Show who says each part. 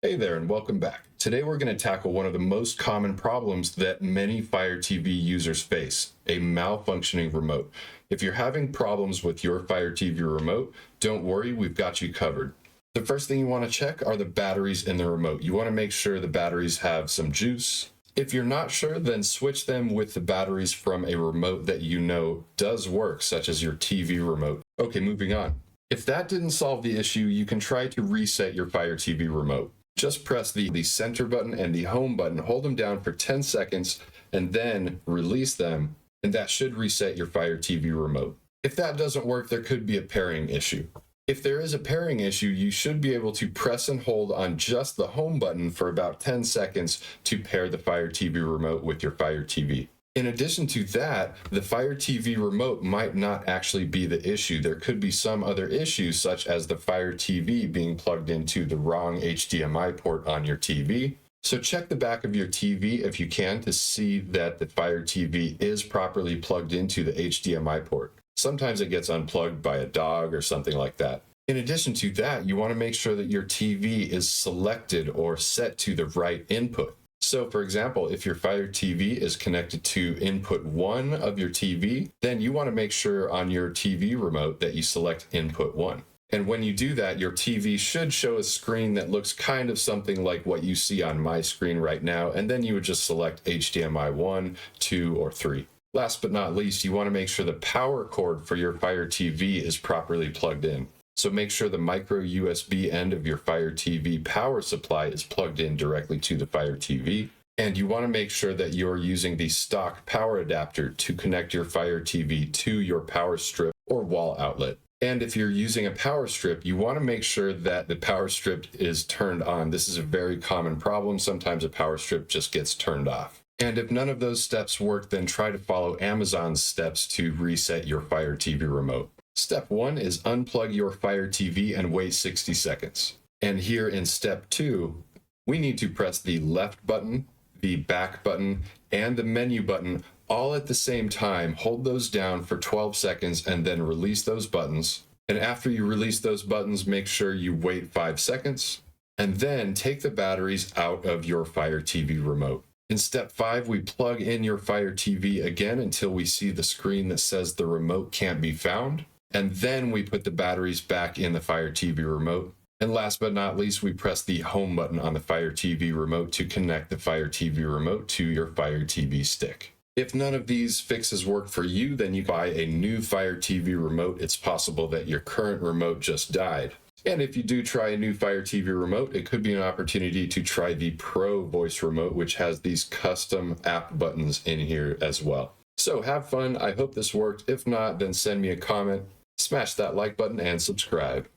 Speaker 1: Hey there and welcome back. Today we're going to tackle one of the most common problems that many Fire TV users face, a malfunctioning remote. If you're having problems with your Fire TV remote, don't worry, we've got you covered. The first thing you want to check are the batteries in the remote. You want to make sure the batteries have some juice. If you're not sure, then switch them with the batteries from a remote that you know does work, such as your TV remote. Okay, moving on. If that didn't solve the issue, you can try to reset your Fire TV remote. Just press the center button and the home button, hold them down for 10 seconds, and then release them, and that should reset your Fire TV remote. If that doesn't work, there could be a pairing issue. If there is a pairing issue, you should be able to press and hold on just the home button for about 10 seconds to pair the Fire TV remote with your Fire TV. In addition to that, the Fire TV remote might not actually be the issue. There could be some other issues, such as the Fire TV being plugged into the wrong HDMI port on your TV. So check the back of your TV if you can to see that the Fire TV is properly plugged into the HDMI port. Sometimes it gets unplugged by a dog or something like that. In addition to that, you want to make sure that your TV is selected or set to the right input. So for example, if your Fire TV is connected to input 1 of your TV, then you want to make sure on your TV remote that you select input 1. And when you do that, your TV should show a screen that looks kind of something like what you see on my screen right now, and then you would just select HDMI 1, 2, or 3. Last but not least, you want to make sure the power cord for your Fire TV is properly plugged in. So make sure the micro USB end of your Fire TV power supply is plugged in directly to the Fire TV. And you want to make sure that you're using the stock power adapter to connect your Fire TV to your power strip or wall outlet. And if you're using a power strip, you want to make sure that the power strip is turned on. This is a very common problem. Sometimes a power strip just gets turned off. And if none of those steps work, then try to follow Amazon's steps to reset your Fire TV remote. Step 1 is unplug your Fire TV and wait 60 seconds. And here in step 2, we need to press the left button, the back button, and the menu button all at the same time. Hold those down for 12 seconds and then release those buttons. And after you release those buttons, make sure you wait 5 seconds and then take the batteries out of your Fire TV remote. In step 5, we plug in your Fire TV again until we see the screen that says the remote can't be found. And then we put the batteries back in the Fire TV remote. And last but not least, we press the home button on the Fire TV remote to connect the Fire TV remote to your Fire TV stick. If none of these fixes work for you, then you buy a new Fire TV remote. It's possible that your current remote just died. And if you do try a new Fire TV remote, it could be an opportunity to try the Pro Voice remote, which has these custom app buttons in here as well. So have fun. I hope this worked. If not, then send me a comment, smash that like button, and subscribe.